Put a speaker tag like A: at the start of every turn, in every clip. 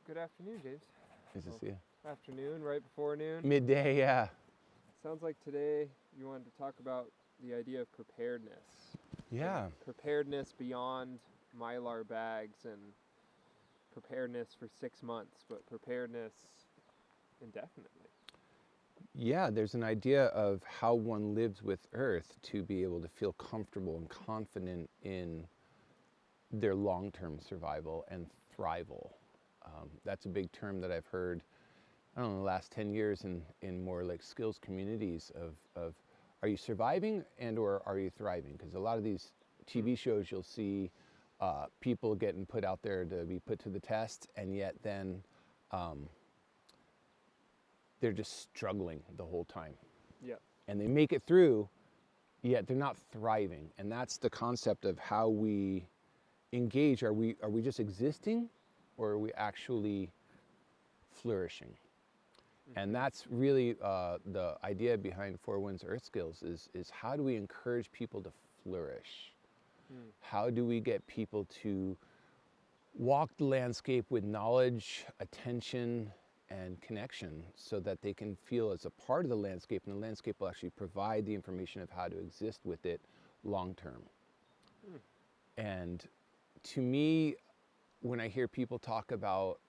A: Good afternoon, James.
B: Nice to see you.
A: Afternoon, right before noon.
B: Midday, yeah.
A: Sounds like today you wanted to talk about the idea of preparedness.
B: Yeah.
A: And preparedness beyond Mylar bags and preparedness for 6 months, but preparedness indefinitely.
B: Yeah, there's an idea of how one lives with Earth to be able to feel comfortable and confident in their long-term survival and thrival. That's a big term that I've heard, I don't know, the last 10 years in more like skills communities of are you surviving and or are you thriving? Because a lot of these TV shows you'll see people getting put out there to be put to the test, and yet then they're just struggling the whole time.
A: Yeah.
B: And they make it through, yet they're not thriving. And that's the concept of how we engage. Are we just existing, or are we actually flourishing? And that's really the idea behind FourWindsEarthSkills is how do we encourage people to flourish? How do we get people to walk the landscape with knowledge, attention, and connection so that they can feel as a part of the landscape, and the landscape will actually provide the information of how to exist with it long term. And to me, when I hear people talk about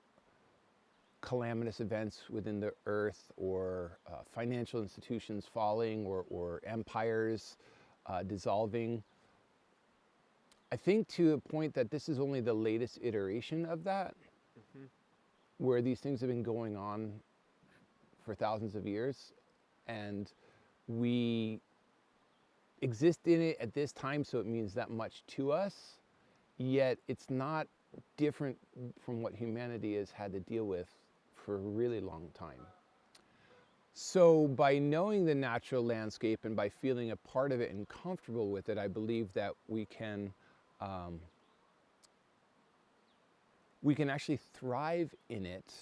B: calamitous events within the earth, or financial institutions falling, or empires dissolving, I think to a point that this is only the latest iteration of that, where these things have been going on for thousands of years, and we exist in it at this time, so it means that much to us, yet it's not different from what humanity has had to deal with for a really long time. So by knowing the natural landscape and by feeling a part of it and comfortable with it, I believe that we can actually thrive in it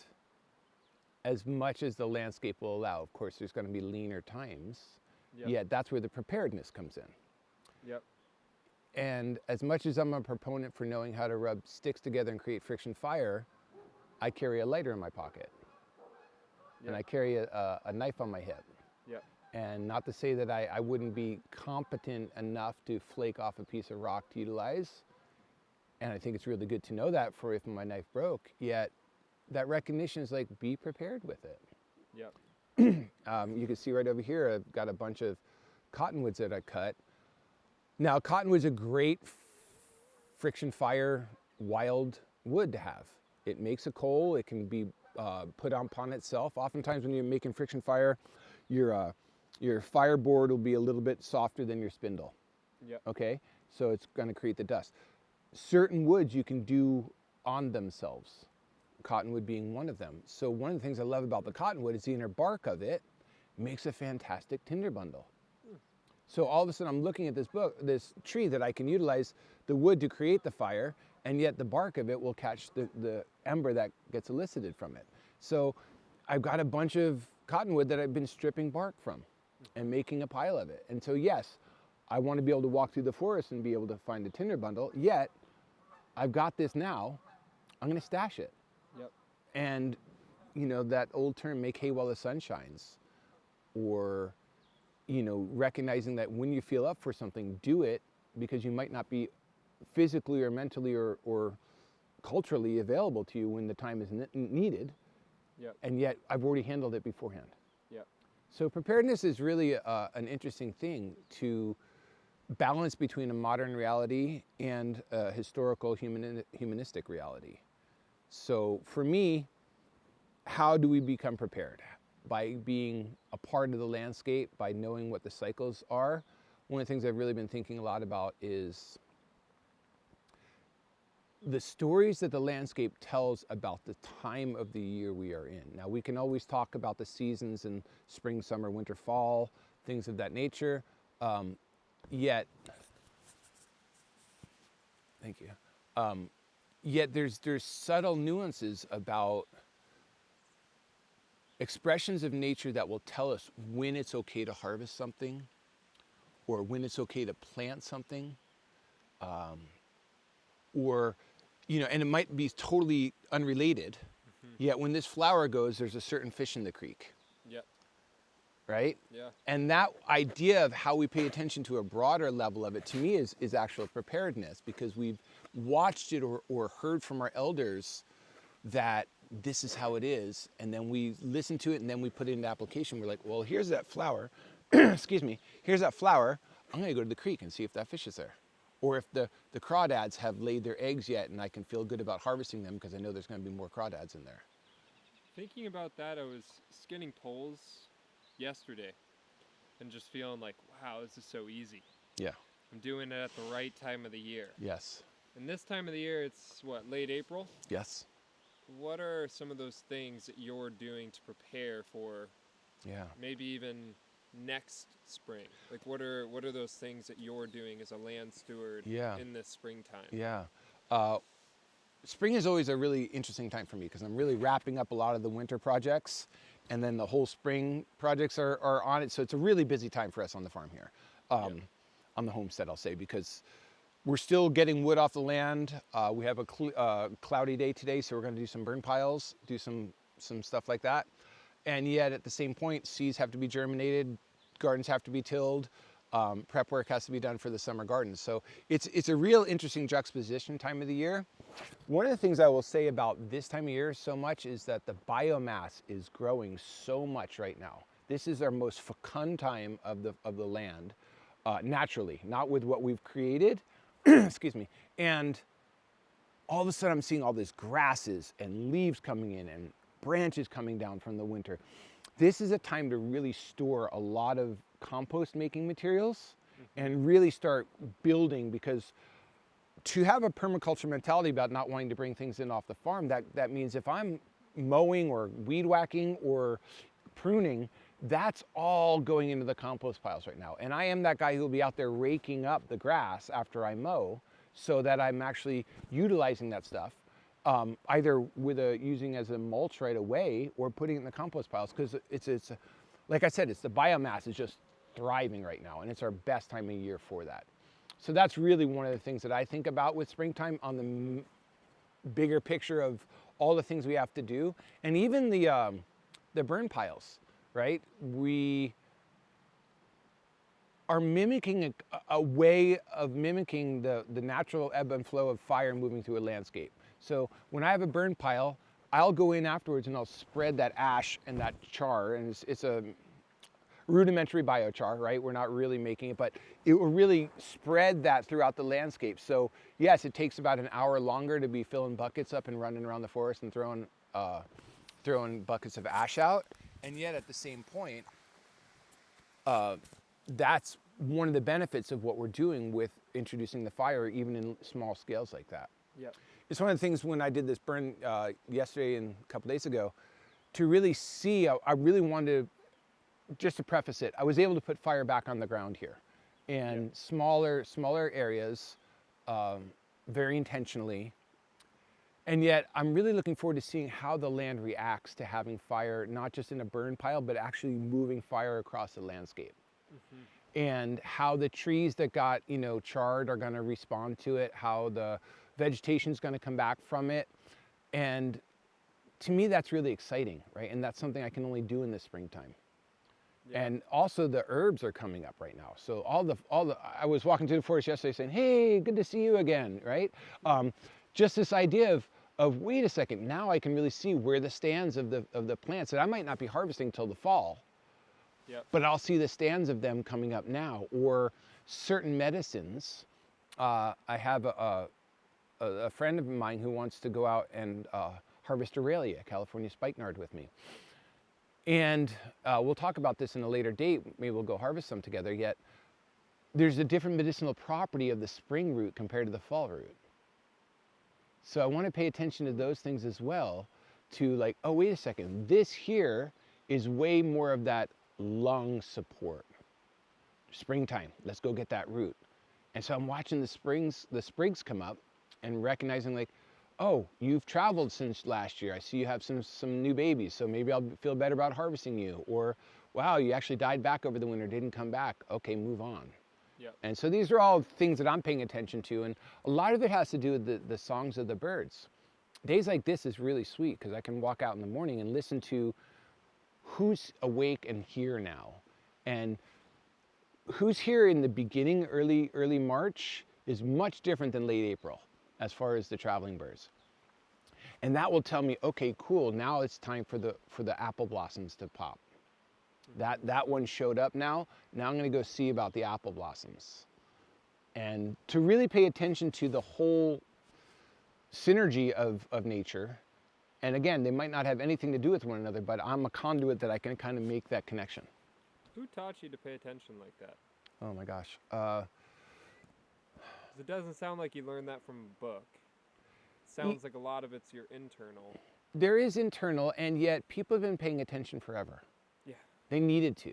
B: as much as the landscape will allow. Of course, there's going to be leaner times, yet that's where the preparedness comes in.
A: Yep.
B: And as much as I'm a proponent for knowing how to rub sticks together and create friction fire, I carry a lighter in my pocket. And I carry a knife on my hip.
A: Yep.
B: And not to say that I wouldn't be competent enough to flake off a piece of rock to utilize. And I think it's really good to know that for if my knife broke, yet that recognition is like, be prepared with it.
A: Yep.
B: You can see right over here, I've got a bunch of cottonwoods that I cut. Now, cottonwood's a great friction fire wild wood to have. It makes a coal, it can be put upon itself. Oftentimes when you're making friction fire, your fireboard will be a little bit softer than your spindle.
A: Yep.
B: Okay, so it's going to create the dust. Certain woods you can do on themselves, cottonwood being one of them. So one of the things I love about the cottonwood is the inner bark of it makes a fantastic tinder bundle. So all of a sudden I'm looking at this tree that I can utilize the wood to create the fire, and yet the bark of it will catch the ember that gets elicited from it. So I've got a bunch of cottonwood that I've been stripping bark from and making a pile of it. And so yes, I want to be able to walk through the forest and be able to find a tinder bundle, yet I've got this now, I'm going to stash it.
A: Yep.
B: And you know, that old term, make hay while the sun shines, or you know, recognizing that when you feel up for something, do it, because you might not be physically or mentally or culturally available to you when the time is needed.
A: Yep.
B: And yet I've already handled it beforehand.
A: Yep.
B: So preparedness is really an interesting thing to balance between a modern reality and a historical humanistic reality. So for me, how do we become prepared? By being a part of the landscape, by knowing what the cycles are. One of the things I've really been thinking a lot about is the stories that the landscape tells about the time of the year we are in. Now, we can always talk about the seasons in spring, summer, winter, fall, things of that nature, yet there's subtle nuances about expressions of nature that will tell us when it's okay to harvest something, or when it's okay to plant something, or, you know, and it might be totally unrelated, Yet when this flower goes, there's a certain fish in the creek,
A: Yep.
B: right?
A: Yeah.
B: And that idea of how we pay attention to a broader level of it, to me, is actual preparedness, because we've watched it or heard from our elders that this is how it is, and then we listen to it, and then we put it into application. We're like, well, here's that flower, excuse me, here's that flower, I'm gonna go to the creek and see if that fish is there. Or if the crawdads have laid their eggs yet, and I can feel good about harvesting them because I know there's gonna be more crawdads in there.
A: Thinking about that, I was skinning poles yesterday and just feeling like, wow, this is so easy.
B: Yeah.
A: I'm doing it at the right time of the year.
B: Yes.
A: And this time of the year, it's what, late April?
B: Yes.
A: What are some of those things that you're doing to prepare for maybe even next spring? Like what are those things that you're doing as a land steward in this springtime?
B: Yeah. Spring is always a really interesting time for me because I'm really wrapping up a lot of the winter projects, and then the whole spring projects are on it. So it's a really busy time for us on the farm here, on the homestead, I'll say, because we're still getting wood off the land. We have a cloudy day today, so we're going to do some burn piles, do some stuff like that. And yet at the same point, seeds have to be germinated, gardens have to be tilled, prep work has to be done for the summer gardens. So it's a real interesting juxtaposition time of the year. One of the things I will say about this time of year so much is that the biomass is growing so much right now. This is our most fecund time of the land, naturally, not with what we've created. Excuse me. And all of a sudden I'm seeing all these grasses and leaves coming in and branches coming down from the winter. This is a time to really store a lot of compost making materials and really start building, because to have a permaculture mentality about not wanting to bring things in off the farm, that means if I'm mowing or weed whacking or pruning, that's all going into the compost piles right now. And I am that guy who will be out there raking up the grass after I mow, so that I'm actually utilizing that stuff, either with using as a mulch right away or putting it in the compost piles, because it's like I said, it's the biomass is just thriving right now, and it's our best time of year for that. So that's really one of the things that I think about with springtime on the bigger picture of all the things we have to do, and even the burn piles. Right? We are mimicking a way of mimicking the natural ebb and flow of fire moving through a landscape. So when I have a burn pile, I'll go in afterwards and I'll spread that ash and that char, and it's a rudimentary biochar, right? We're not really making it, but it will really spread that throughout the landscape. So yes, it takes about an hour longer to be filling buckets up and running around the forest and throwing buckets of ash out. And yet at the same point, that's one of the benefits of what we're doing with introducing the fire, even in small scales like that.
A: Yep.
B: It's one of the things when I did this burn yesterday and a couple days ago, to really see, I really wanted to, just to preface it, I was able to put fire back on the ground here. And smaller areas, very intentionally. And yet, I'm really looking forward to seeing how the land reacts to having fire, not just in a burn pile, but actually moving fire across the landscape. And how the trees that got, charred are gonna respond to it, how the vegetation's gonna come back from it. And to me, that's really exciting, right? And that's something I can only do in the springtime. Yeah. And also the herbs are coming up right now. So I was walking through the forest yesterday saying, hey, good to see you again, right? Just this idea of wait a second, now I can really see where the stands of the plants that I might not be harvesting till the fall, but I'll see the stands of them coming up now. Or certain medicines. I have a friend of mine who wants to go out and harvest Aurelia, California spikenard, with me. And we'll talk about this in a later date. Maybe we'll go harvest some together. Yet there's a different medicinal property of the spring root compared to the fall root. So I want to pay attention to those things as well, to like, oh, wait a second, this here is way more of that lung support. Springtime, let's go get that root. And so I'm watching the sprigs come up and recognizing like, oh, you've traveled since last year. I see you have some new babies, so maybe I'll feel better about harvesting you. Or, wow, you actually died back over the winter, didn't come back. Okay, move on. Yep. And so these are all things that I'm paying attention to, and a lot of it has to do with the songs of the birds. days like this is really sweet because I can walk out in the morning and listen to who's awake and here now. And who's here in the beginning, early March, is much different than late April as far as the traveling birds. And that will tell me, okay, cool, now it's time for the apple blossoms to pop. That one showed up now. Now I'm gonna go see about the apple blossoms. And to really pay attention to the whole synergy of nature. And again, they might not have anything to do with one another, but I'm a conduit that I can kind of make that connection.
A: Who taught you to pay attention like that?
B: Oh my gosh.
A: 'Cause it doesn't sound like you learned that from a book. It sounds like a lot of it's your internal.
B: There is internal, and yet people have been paying attention forever.
A: Yeah.
B: They needed to.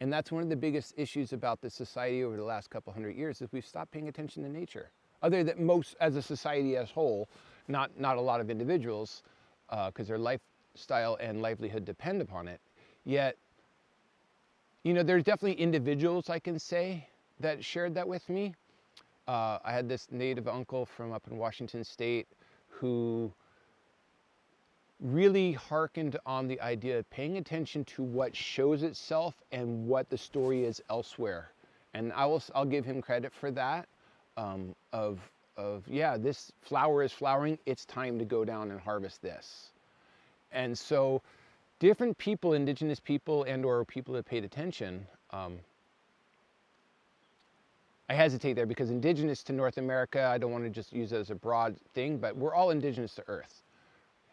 B: And that's one of the biggest issues about this society over the last couple hundred years is we've stopped paying attention to nature. Other than most, as a society as a whole, not a lot of individuals, because their lifestyle and livelihood depend upon it. Yet, you know, there's definitely individuals I can say that shared that with me. I had this native uncle from up in Washington State who really hearkened on the idea of paying attention to what shows itself and what the story is elsewhere. And I'll give him credit for that, yeah, this flower is flowering, it's time to go down and harvest this. And so different people, indigenous people and or people that paid attention, I hesitate there because indigenous to North America, I don't want to just use it as a broad thing, but we're all indigenous to Earth.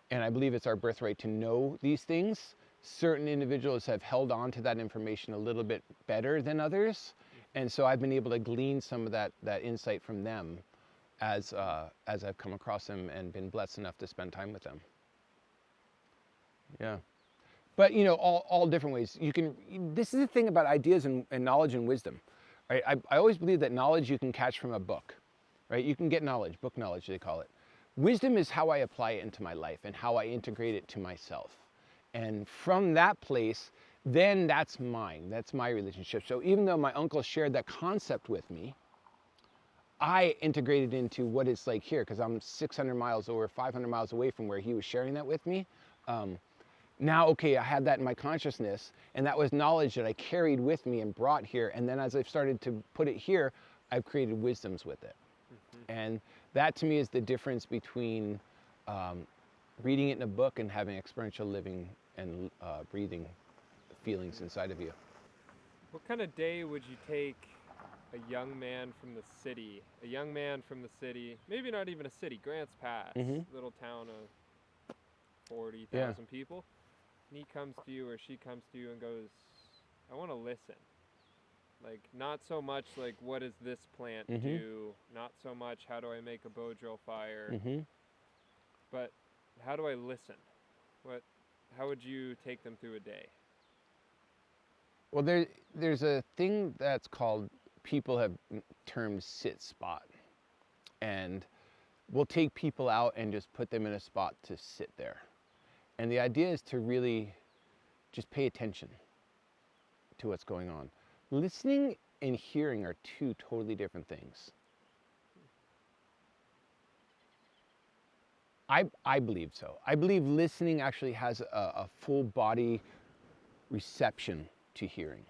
B: And I believe it's our birthright to know these things. Certain individuals have held on to that information a little bit better than others. And so I've been able to glean some of that insight from them as I've come across them and been blessed enough to spend time with them. Yeah. But, you know, all different ways. This is the thing about ideas and knowledge and wisdom. Right? I always believe that knowledge you can catch from a book, right? You can get knowledge, book knowledge they call it. Wisdom is how I apply it into my life and how I integrate it to myself. And from that place, then that's mine, that's my relationship. So even though my uncle shared that concept with me, I integrated into what it's like here, because I'm 600 miles or 500 miles away from where he was sharing that with me. Now, okay, I had that in my consciousness, and that was knowledge that I carried with me and brought here. And then as I've started to put it here, I've created wisdoms with it. Mm-hmm. And that to me is the difference between reading it in a book and having experiential living and breathing feelings inside of you.
A: What kind of day would you take a young man from the city, maybe not even a city, Grants Pass, little town of 40,000 people, and he comes to you or she comes to you and goes, I want to listen. Like, not so much like, what does this plant do? Not so much, how do I make a bow drill fire? But how do I listen? How would you take them through a day?
B: Well, there's a thing that's called, people have termed sit spot. And we'll take people out and just put them in a spot to sit there. And the idea is to really just pay attention to what's going on. Listening and hearing are two totally different things. I believe so. I believe listening actually has a full body reception to hearing,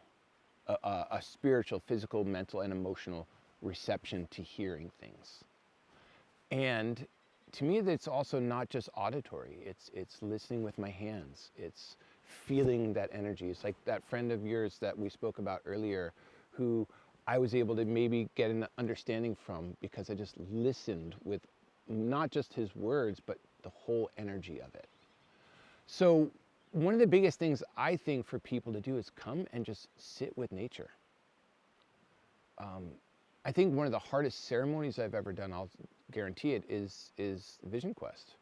B: a spiritual, physical, mental, and emotional reception to hearing things. And to me, it's also not just auditory. It's listening with my hands. It's feeling that energy. It's like that friend of yours that we spoke about earlier, who I was able to maybe get an understanding from because I just listened with not just his words, but the whole energy of it. So one of the biggest things I think for people to do is come and just sit with nature. I think one of the hardest ceremonies I've ever done, I'll guarantee it, is Vision Quest.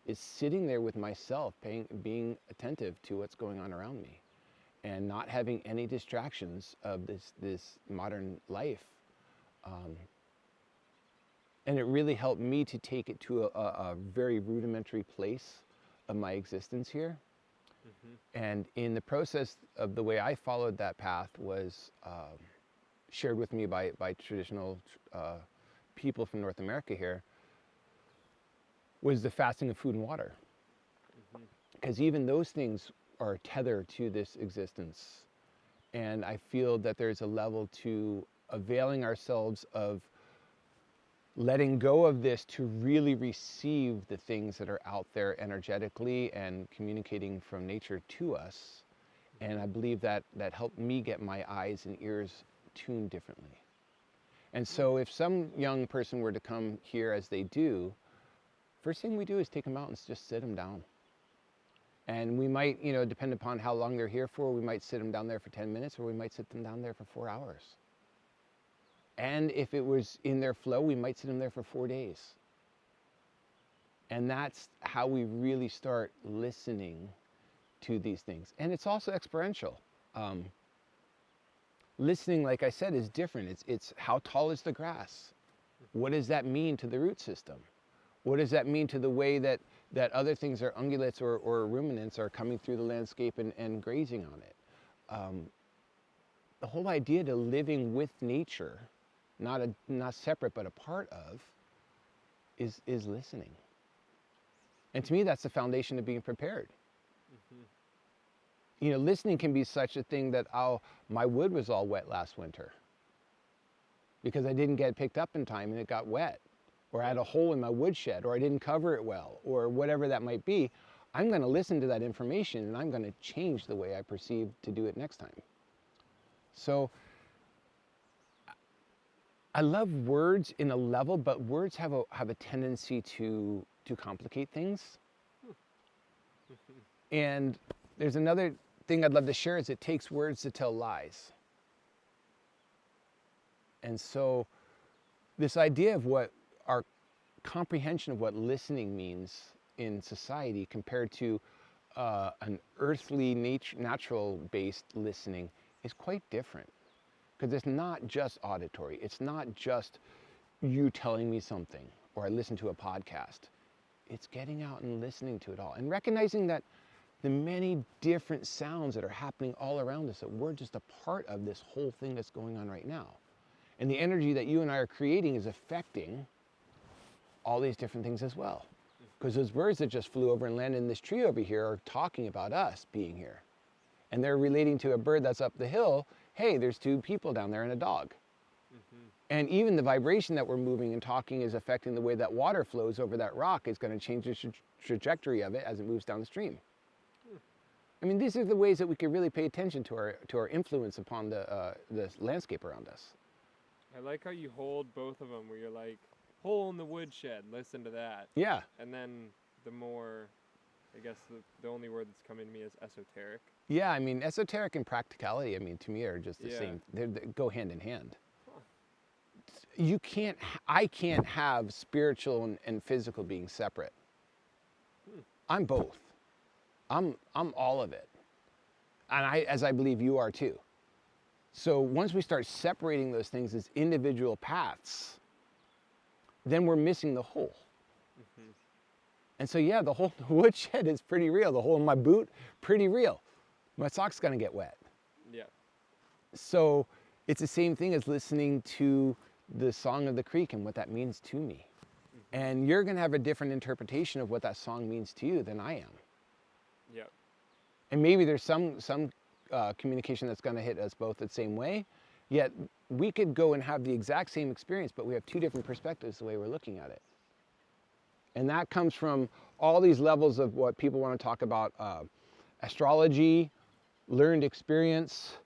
B: Is sitting there with myself, being attentive to what's going on around me, and not having any distractions of this modern life. And it really helped me to take it to a very rudimentary place of my existence here. And in the process of the way I followed that path was shared with me by traditional people from North America here, was the fasting of food and water. Because even those things are tethered to this existence. And I feel that there's a level to availing ourselves of letting go of this to really receive the things that are out there energetically and communicating from nature to us. And I believe that that helped me get my eyes and ears tuned differently. And so if some young person were to come here as they do, first thing we do is take them out and just sit them down. And we might, you know, depend upon how long they're here for, we might sit them down there for 10 minutes or we might sit them down there for 4 hours. And if it was in their flow, we might sit them there for 4 days. And that's how we really start listening to these things. And it's also experiential. Listening, like I said, is different. It's how tall is the grass? What does that mean to the root system? What does that mean to the way that other things, or ungulates or ruminants, are coming through the landscape and grazing on it? The whole idea to living with nature, not separate but a part of, is listening. And to me, that's the foundation of being prepared. You know, listening can be such a thing that my wood was all wet last winter because I didn't get picked up in time and it got wet. Or I had a hole in my woodshed, or I didn't cover it well, or whatever that might be. I'm going to listen to that information and I'm going to change the way I perceive to do it next time. So I love words in a level, but words have a tendency to complicate things. And there's another thing I'd love to share is it takes words to tell lies. And so this idea of what our comprehension of what listening means in society compared to an earthly, natural-based listening is quite different. Because it's not just auditory. It's not just you telling me something, or I listen to a podcast. It's getting out and listening to it all. And recognizing that the many different sounds that are happening all around us, that we're just a part of this whole thing that's going on right now. And the energy that you and I are creating is affecting all these different things as well. Because those birds that just flew over and landed in this tree over here are talking about us being here. And they're relating to a bird that's up the hill, hey, there's 2 people down there and a dog. And even the vibration that we're moving and talking is affecting the way that water flows over that rock. Is going to change the trajectory of it as it moves down the stream. I mean, these are the ways that we can really pay attention to our influence upon the landscape around us.
A: I like how you hold both of them, where you're like, hole in the woodshed, listen to that.
B: Yeah.
A: And then the more, I guess the only word that's coming to me is esoteric.
B: Yeah, I mean, esoteric and practicality, I mean, to me are just the same. They go hand in hand. Huh. I can't have spiritual and physical being separate. I'm both. I'm all of it. And as I believe you are too. So once we start separating those things as individual paths, then we're missing the whole. And so yeah, the whole woodshed is pretty real. The hole in my boot, pretty real. My sock's gonna get wet.
A: Yeah.
B: So it's the same thing as listening to the song of the creek and what that means to me. And you're gonna have a different interpretation of what that song means to you than I am.
A: Yeah.
B: And maybe there's some communication that's gonna hit us both the same way, yet we could go and have the exact same experience, but we have 2 different perspectives the way we're looking at it. And that comes from all these levels of what people want to talk about, astrology, learned experience,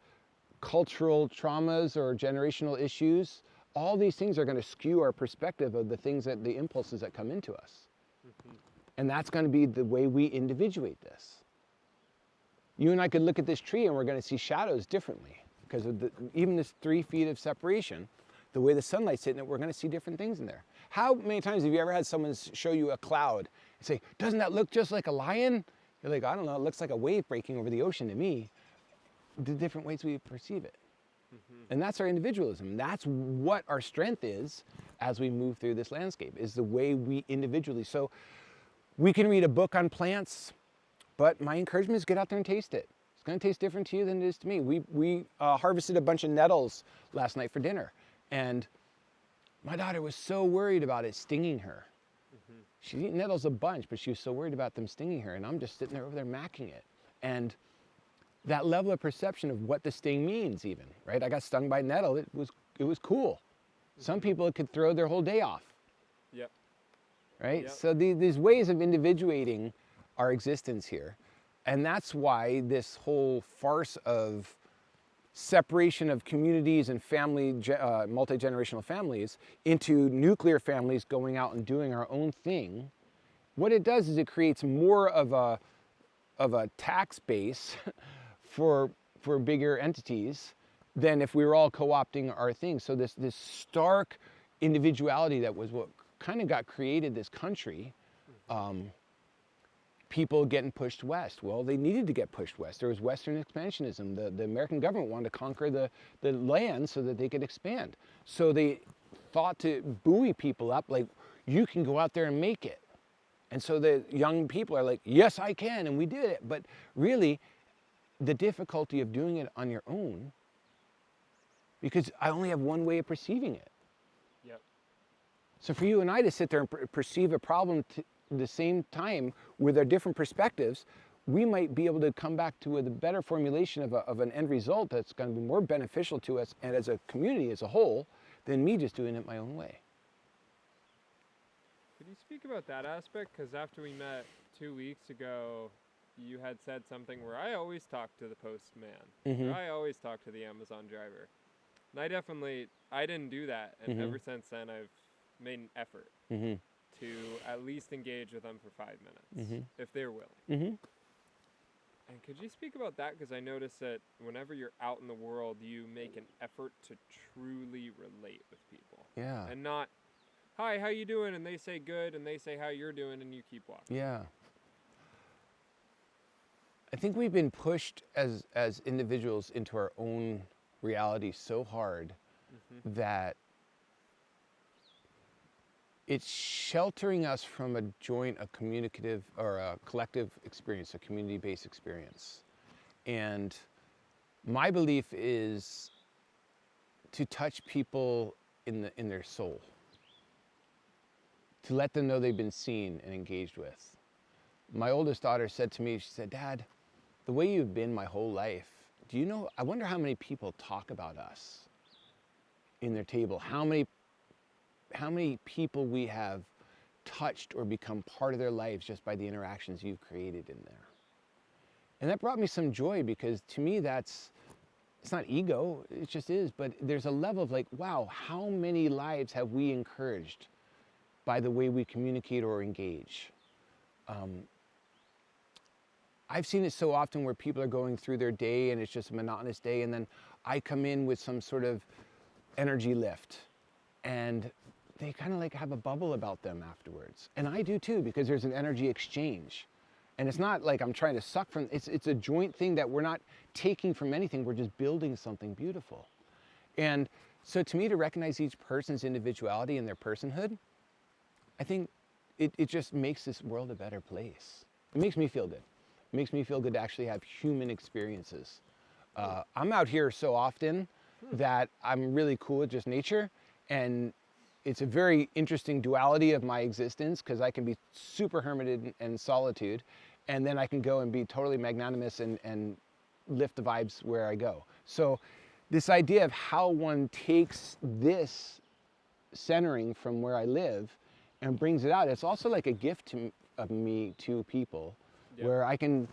B: cultural traumas or generational issues. All these things are going to skew our perspective of the things that the impulses that come into us. And that's going to be the way we individuate this. You and I could look at this tree and we're going to see shadows differently because of even this 3 feet of separation, the way the sunlight's hitting it, we're going to see different things in there. How many times have you ever had someone show you a cloud and say, doesn't that look just like a lion? You're like, I don't know, it looks like a wave breaking over the ocean to me. The different ways we perceive it. And that's our individualism. That's what our strength is as we move through this landscape, is the way we individually. So we can read a book on plants, but my encouragement is get out there and taste it. It's going to taste different to you than it is to me. We harvested a bunch of nettles last night for dinner. And my daughter was so worried about it stinging her. She's eating nettles a bunch, but she was so worried about them stinging her, and I'm just sitting there over there macking it. And that level of perception of what the sting means even, right? I got stung by a nettle, it was cool. Some people, it could throw their whole day off.
A: Yep.
B: Right?
A: Yep.
B: So these ways of individuating our existence here. And that's why this whole farce of separation of communities and family, multi-generational families into nuclear families going out and doing our own thing, what it does is it creates more of a tax base for bigger entities than if we were all co-opting our things. So this stark individuality that was what kind of got created this country, people getting pushed west. Well, they needed to get pushed west. There was Western expansionism. The American government wanted to conquer the land so that they could expand. So they thought to buoy people up, like, you can go out there and make it. And so the young people are like, yes, I can, and we did it. But really, the difficulty of doing it on your own, because I only have one way of perceiving it.
A: Yep.
B: So for you and I to sit there and perceive a problem the same time with our different perspectives, we might be able to come back to a better formulation of an end result that's going to be more beneficial to us and as a community as a whole than me just doing it my own way.
A: Could you speak about that aspect? Because after we met 2 weeks ago, you had said something where I always talk to the postman. Or I always talk to the Amazon driver. And I didn't do that. And ever since then, I've made an effort to at least engage with them for 5 minutes, if they're willing. And could you speak about that? Because I noticed that whenever you're out in the world, you make an effort to truly relate with people.
B: Yeah.
A: And not, hi, how you doing? And they say good, and they say how you're doing, and you keep walking.
B: Yeah. I think we've been pushed as individuals into our own reality so hard that it's sheltering us from a communicative or a collective experience, a community-based experience. And my belief is to touch people in their soul, to let them know they've been seen and engaged with. My oldest daughter said to me, she said, Dad, the way you've been my whole life, do you know, I wonder how many people talk about us in their table, how many people we have touched or become part of their lives just by the interactions you've created in there. And that brought me some joy, because to me it's not ego, it just is, but there's a level of like, wow, how many lives have we encouraged by the way we communicate or engage? I've seen it so often where people are going through their day and it's just a monotonous day, and then I come in with some sort of energy lift, and they kind of like have a bubble about them afterwards. And I do too, because there's an energy exchange. And it's not like I'm trying to suck from, it's a joint thing that we're not taking from anything, we're just building something beautiful. And so to me, to recognize each person's individuality and their personhood, I think it just makes this world a better place. It makes me feel good. It makes me feel good to actually have human experiences. I'm out here so often that I'm really cool with just nature, and it's a very interesting duality of my existence, because I can be super hermited and solitude, and then I can go and be totally magnanimous and lift the vibes where I go. So this idea of how one takes this centering from where I live and brings it out, it's also like a gift of me to people. Yep. Where I can,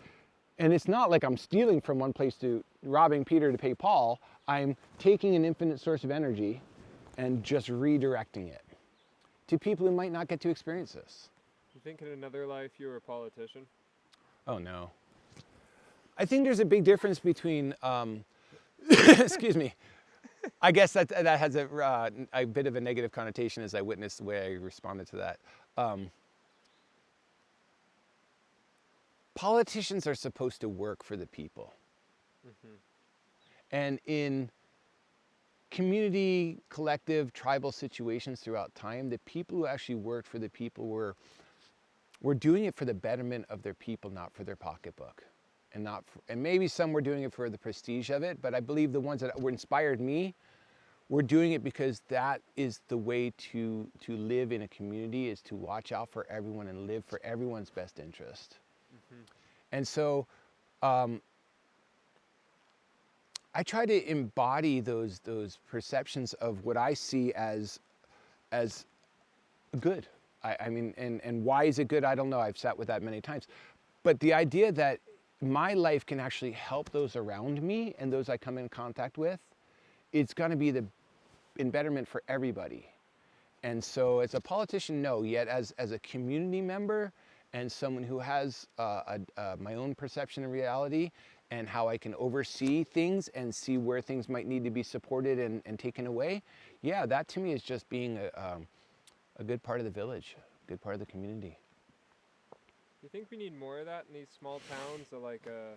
B: and it's not like I'm stealing from one place to robbing Peter to pay Paul. I'm taking an infinite source of energy and just redirecting it to people who might not get to experience this.
A: You think in another life you were a politician?
B: Oh no. I think there's a big difference between, excuse me, I guess that has a bit of a negative connotation as I witnessed the way I responded to that. Politicians are supposed to work for the people. And in community, collective, tribal situations throughout time, the people who actually worked for the people were doing it for the betterment of their people, not for their pocketbook. And maybe some were doing it for the prestige of it, but I believe the ones that inspired me we're doing it because that is the way to live in a community, is to watch out for everyone and live for everyone's best interest. Mm-hmm. And so I try to embody those perceptions of what I see as good. I mean, and why is it good? I don't know. I've sat with that many times. But the idea that my life can actually help those around me and those I come in contact with, it's going to be in betterment for everybody. And so as a politician, no, yet as a community member and someone who has my own perception of reality and how I can oversee things and see where things might need to be supported and taken away, yeah, that to me is just being a good part of the village, a good part of the community.
A: Do you think we need more of that in these small towns, like a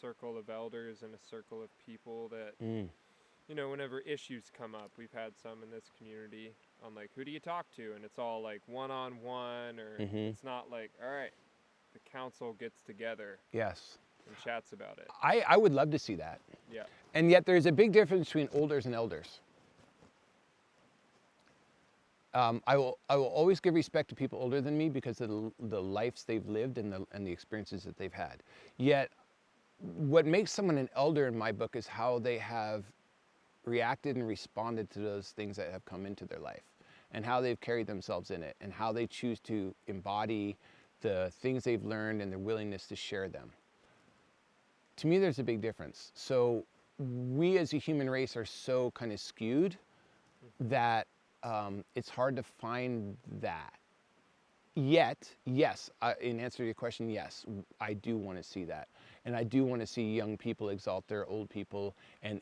A: circle of elders and a circle of people that, you know, whenever issues come up, we've had some in this community on like, who do you talk to? And it's all like one-on-one, or it's not like, all right, the council gets together. Yes. And chats about it.
B: I would love to see that.
A: Yeah.
B: And yet there's a big difference between olders and elders. I will always give respect to people older than me because of the lives they've lived and the experiences that they've had. Yet, what makes someone an elder in my book is how they have reacted and responded to those things that have come into their life, and how they've carried themselves in it, and how they choose to embody the things they've learned and their willingness to share them. To me, there's a big difference. So we as a human race are so kind of skewed that it's hard to find that. Yet, yes, in answer to your question, yes, I do want to see that. And I do want to see young people exalt their old people and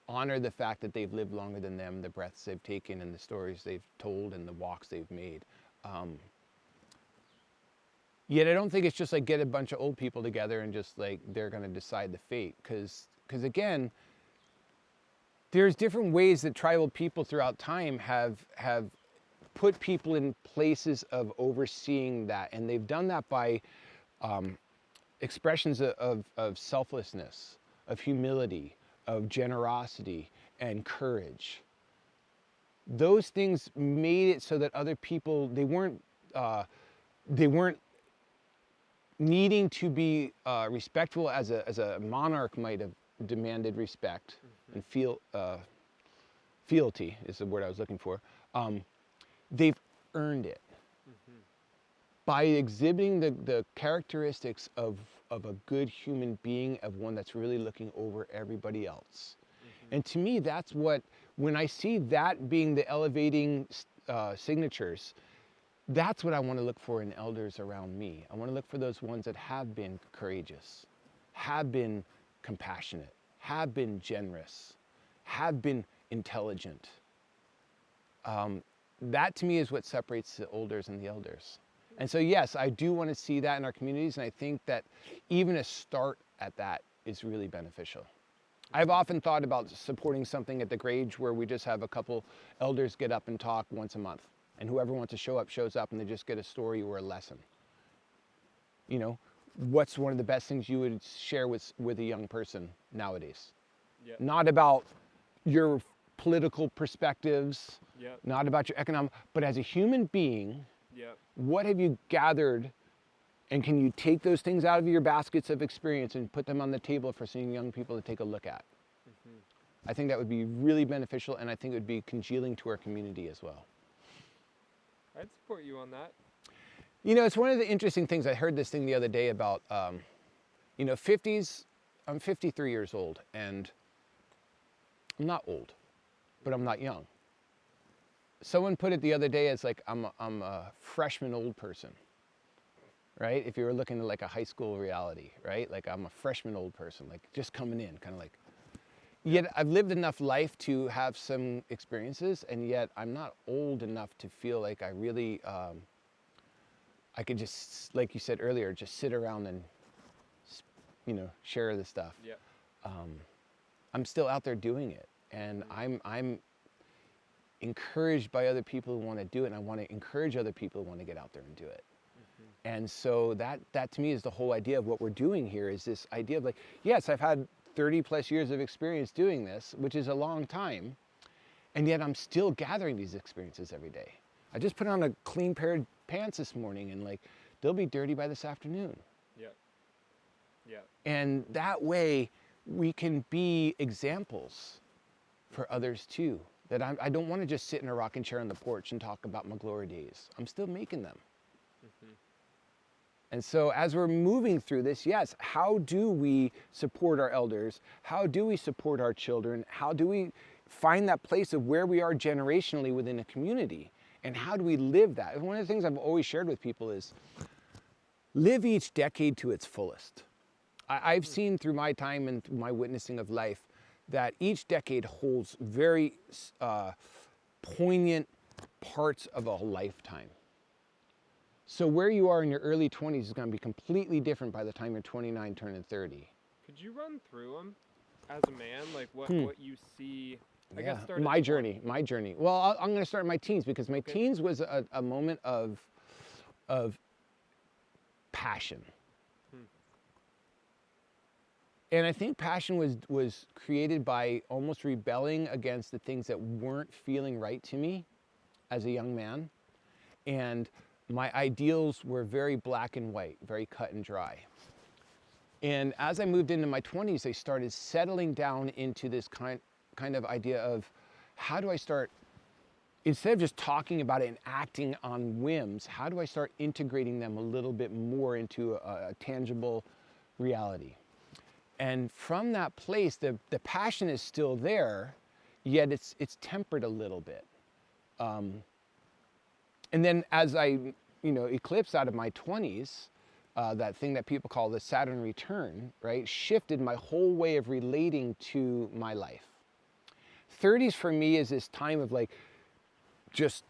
B: honor the fact that they've lived longer than them, the breaths they've taken and the stories they've told and the walks they've made. Yet I don't think it's just like get a bunch of old people together and just like they're going to decide the fate. Because again, there's different ways that tribal people throughout time have put people in places of overseeing that. And they've done that by expressions of selflessness, of humility, of generosity and courage. Those things made it so that other people, they weren't needing to be respectful as a monarch might have demanded respect and fealty is the word I was looking for. They've earned it by exhibiting the characteristics of a good human being, of one that's really looking over everybody else. And to me, that's what, when I see that being the elevating signatures, that's what I want to look for in elders around me. I want to look for those ones that have been courageous, have been compassionate, have been generous, have been intelligent. That to me is what separates the olders and the elders. And so yes, I do want to see that in our communities, and I think that even a start at that is really beneficial. I've often thought about supporting something at the Grange where we just have a couple elders get up and talk once a month, and whoever wants to show up shows up, and they just get a story or a lesson. You know, what's one of the best things you would share with a young person nowadays? Yep. Not about your political perspectives, yep, not about your economic, but as a human being, yep, what have you gathered, and can you take those things out of your baskets of experience and put them on the table for some young people to take a look at? I think that would be really beneficial, and I think it would be congealing to our community as well.
A: I'd support you on that.
B: You know, it's one of the interesting things. I heard this thing the other day about, you know, 50s. I'm 53 years old, and I'm not old, but I'm not young. Someone put it the other day as like, I'm a freshman old person, right? If you were looking at like a high school reality, right? Like I'm a freshman old person, like just coming in, kind of like. Yet I've lived enough life to have some experiences, and yet I'm not old enough to feel like I really, I could just, like you said earlier, just sit around and, you know, share the stuff. Yeah. I'm still out there doing it, and I'm encouraged by other people who want to do it, and I want to encourage other people who want to get out there and do it. And so that to me is the whole idea of what we're doing here, is this idea of like, yes, I've had 30 plus years of experience doing this, which is a long time. And yet I'm still gathering these experiences every day. I just put on a clean pair of pants this morning, and like, they'll be dirty by this afternoon.
A: Yeah. Yeah.
B: And that way we can be examples for others too. That I don't want to just sit in a rocking chair on the porch and talk about my glory days. I'm still making them. Mm-hmm. And so as we're moving through this, yes, how do we support our elders? How do we support our children? How do we find that place of where we are generationally within a community? And how do we live that? And one of the things I've always shared with people is live each decade to its fullest. I've seen through my time and my witnessing of life that each decade holds very poignant parts of a lifetime. So where you are in your early 20s is going to be completely different by the time you're 29, turning 30.
A: Could you run through them as a man, like what you see? I guess start
B: my journey. Well, I'm going to start in my teens, because my teens was a moment of passion. And I think passion was created by almost rebelling against the things that weren't feeling right to me as a young man. And my ideals were very black and white, very cut and dry. And as I moved into my 20s, I started settling down into this kind of idea of, how do I start, instead of just talking about it and acting on whims, how do I start integrating them a little bit more into a tangible reality? And from that place, the passion is still there, yet it's tempered a little bit. And then as I, eclipsed out of my 20s, that thing that people call the Saturn return, right, shifted my whole way of relating to my life. 30s for me is this time of like, just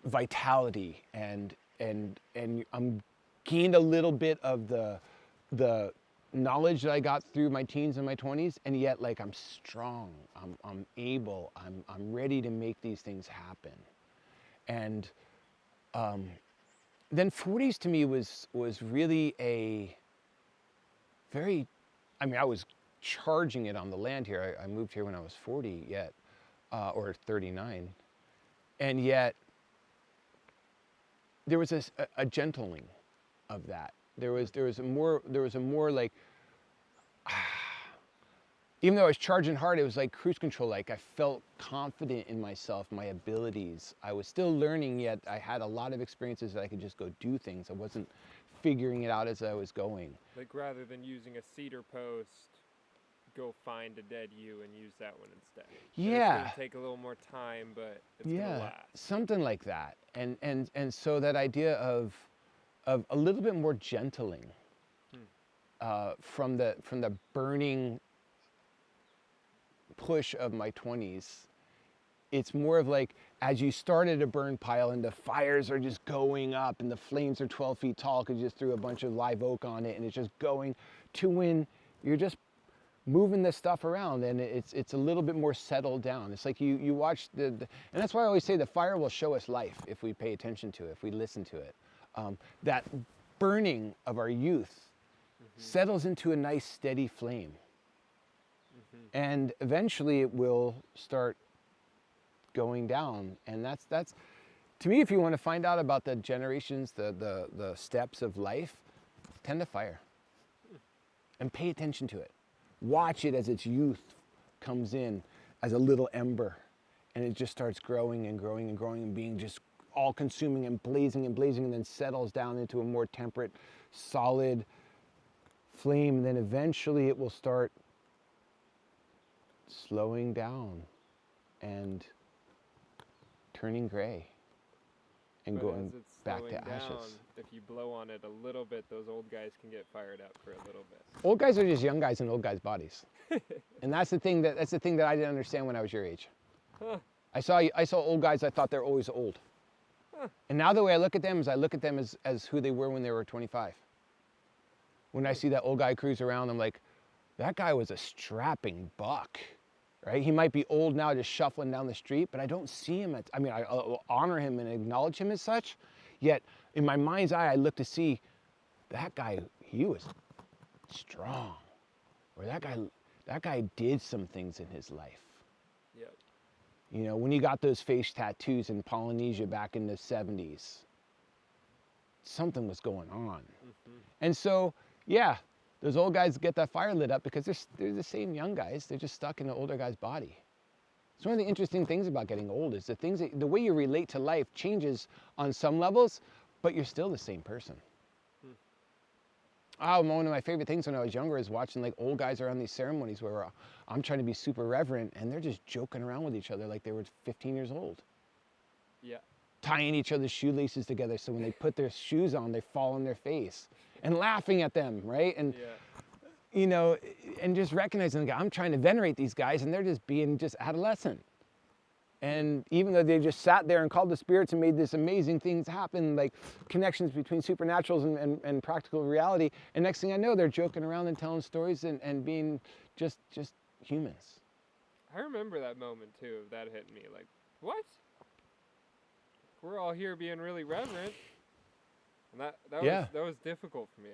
B: vitality, and I'm gained a little bit of the knowledge that I got through my teens and my 20s, and yet like I'm strong, I'm able, I'm ready to make these things happen. And then 40s to me was really a very, I was charging it on the land here. I moved here when I was 40 yet, or 39, and yet there was a gentling of that. There was a more like, even though I was charging hard, it was like cruise control. Like I felt confident in myself, my abilities. I was still learning, yet I had a lot of experiences that I could just go do things. I wasn't figuring it out as I was going.
A: Like rather than using a cedar post, go find a dead ewe and use that one instead.
B: Yeah.
A: It's gonna take a little more time, but it's gonna last.
B: Something like that. And so that idea of a little bit more gentling from the burning push of my 20s. It's more of like, as you started a burn pile and the fires are just going up and the flames are 12 feet tall because you just threw a bunch of live oak on it and it's just going, to when you're just moving this stuff around and it's a little bit more settled down. It's like you watch and that's why I always say the fire will show us life if we pay attention to it, if we listen to it. That burning of our youth settles into a nice steady flame. And eventually it will start going down. And that's to me, if you want to find out about the generations, the steps of life, tend to fire and pay attention to it. Watch it as its youth comes in as a little ember, and it just starts growing and growing and growing and being just all consuming and blazing, and then settles down into a more temperate, solid flame. And then eventually it will start slowing down and turning gray and going back to ashes.
A: If you blow on it a little bit, those old guys can get fired up for a little bit.
B: Old guys are just young guys in old guys' bodies. And that's the thing that I didn't understand when I was your age. Huh. I saw old guys, I thought they're always old. Huh. And now the way I look at them is I look at them as who they were when they were 25. When I see that old guy cruise around, I'm like, that guy was a strapping buck, right? He might be old now, just shuffling down the street, but I don't see him I honor him and acknowledge him as such, yet in my mind's eye, I look to see that guy, he was strong, or that guy did some things in his life.
A: Yep.
B: You know, when you got those face tattoos in Polynesia back in the 70s, something was going on. Mm-hmm. And so, yeah, those old guys get that fire lit up because they're the same young guys. They're just stuck in the older guy's body. It's one of the interesting things about getting old is the way you relate to life changes on some levels, but you're still the same person. Oh, one of my favorite things when I was younger is watching like old guys around these ceremonies where I'm trying to be super reverent and they're just joking around with each other like they were 15 years old.
A: Yeah.
B: Tying each other's shoelaces together so when they put their shoes on, they fall on their face and laughing at them, right? And, you know, and just recognizing I'm trying to venerate these guys and they're just being just adolescent. And even though they just sat there and called the spirits and made this amazing things happen, like connections between supernaturals and practical reality, and next thing I know, they're joking around and telling stories and being just humans.
A: I remember that moment too, of that hitting me. Like, what? We're all here being really reverent. And that was difficult for me.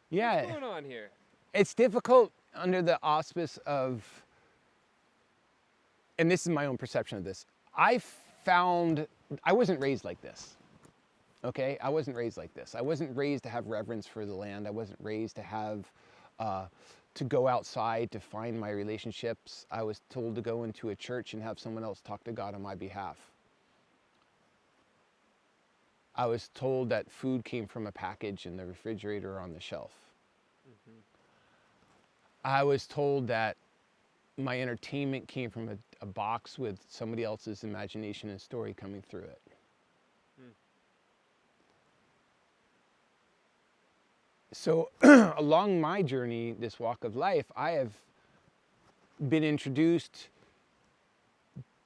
A: What's going on here?
B: It's difficult under the auspice of, and this is my own perception of this, I wasn't raised like this, okay? I wasn't raised like this. I wasn't raised to have reverence for the land. I wasn't raised to have, to go outside to find my relationships. I was told to go into a church and have someone else talk to God on my behalf. I was told that food came from a package in the refrigerator or on the shelf. Mm-hmm. I was told that my entertainment came from a box with somebody else's imagination and story coming through it. So along my journey, this walk of life, I have been introduced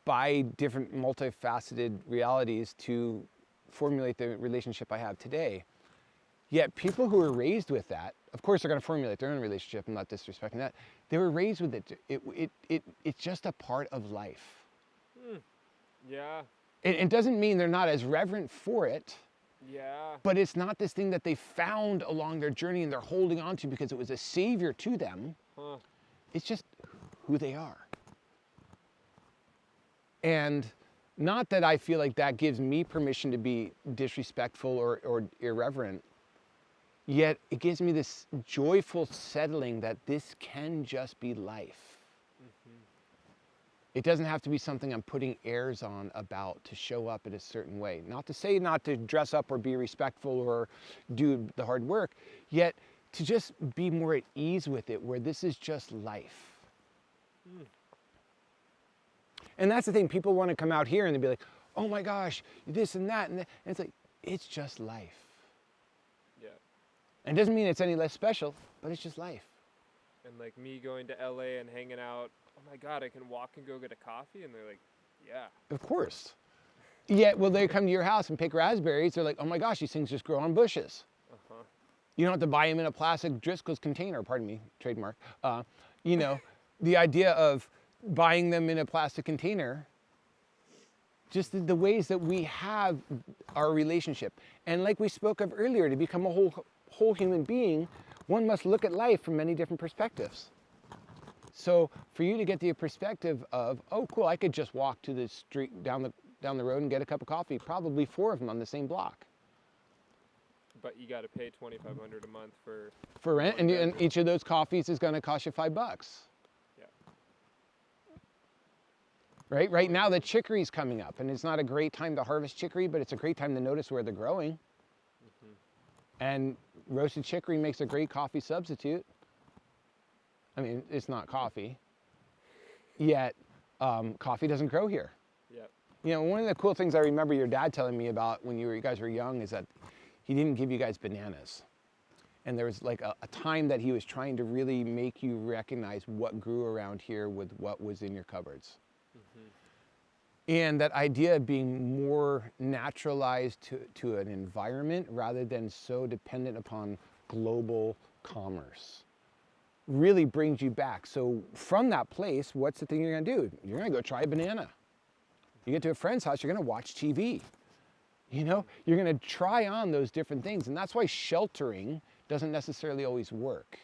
B: by different multifaceted realities to formulate the relationship I have today. Yet people who are raised with that, of course they're going to formulate their own relationship, I'm not disrespecting that. They were raised with it. It's just a part of life.
A: Yeah.
B: It doesn't mean they're not as reverent for it.
A: Yeah.
B: But it's not this thing that they found along their journey and they're holding on to because it was a savior to them. It's just who they are. And not that I feel like that gives me permission to be disrespectful or irreverent, yet it gives me this joyful settling that this can just be life. Mm-hmm. It doesn't have to be something I'm putting airs on about to show up in a certain way. Not to say not to dress up or be respectful or do the hard work, yet to just be more at ease with it, where this is just life. And that's the thing, people want to come out here and they'll be like, oh my gosh, this and that. And it's like, it's just life.
A: Yeah.
B: And it doesn't mean it's any less special, but it's just life.
A: And like me going to LA and hanging out, oh my God, I can walk and go get a coffee? And they're like, yeah.
B: Of course. Yet, will they come to your house and pick raspberries? They're like, oh my gosh, these things just grow on bushes. Uh-huh. You don't have to buy them in a plastic Driscoll's container, pardon me, trademark. You know, the idea of buying them in a plastic container, just the ways that we have our relationship. And like we spoke of earlier, to become a whole human being, one must look at life from many different perspectives. So for you to get the perspective of, oh cool, I could just walk to the street down the road and get a cup of coffee, probably 4 of them on the same block.
A: But you got to pay $2,500 a month
B: for rent, and each of those coffees is going to cost you $5. Right now the chicory's coming up, and it's not a great time to harvest chicory, but it's a great time to notice where they're growing. Mm-hmm. And roasted chicory makes a great coffee substitute. I mean, it's not coffee, yet coffee doesn't grow here.
A: Yep.
B: You know, one of the cool things I remember your dad telling me about when you guys were young is that he didn't give you guys bananas. And there was like a time that he was trying to really make you recognize what grew around here with what was in your cupboards. And that idea of being more naturalized to an environment rather than so dependent upon global commerce really brings you back. So from that place, what's the thing you're gonna do? You're gonna go try a banana. You get to a friend's house, you're gonna watch TV. You know, you're gonna try on those different things. And that's why sheltering doesn't necessarily always work.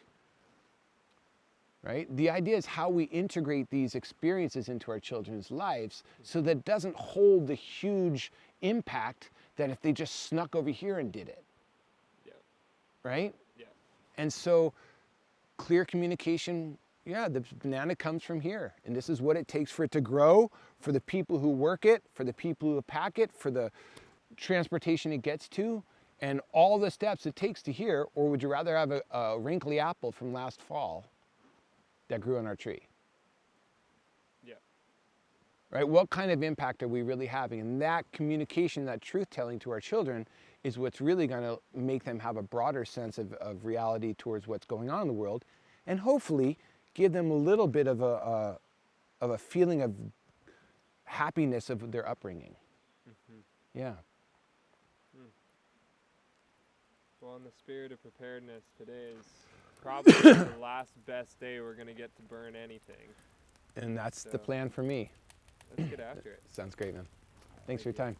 B: right? The idea is how we integrate these experiences into our children's lives so that it doesn't hold the huge impact that if they just snuck over here and did it.
A: Yeah.
B: Right?
A: Yeah.
B: And so clear communication, yeah, the banana comes from here. And this is what it takes for it to grow, for the people who work it, for the people who pack it, for the transportation it gets to, and all the steps it takes to here. Or would you rather have a wrinkly apple from last fall that grew on our tree?
A: Yeah.
B: Right? What kind of impact are we really having? And that communication, that truth telling to our children is what's really going to make them have a broader sense of reality towards what's going on in the world, and hopefully give them a little bit of a feeling of happiness of their upbringing. Mm-hmm. Yeah.
A: Well, in the spirit of preparedness, today is probably the last best day we're going to get to burn anything.
B: And that's the plan for me.
A: Let's get after it.
B: Sounds great, man. Thanks for your time.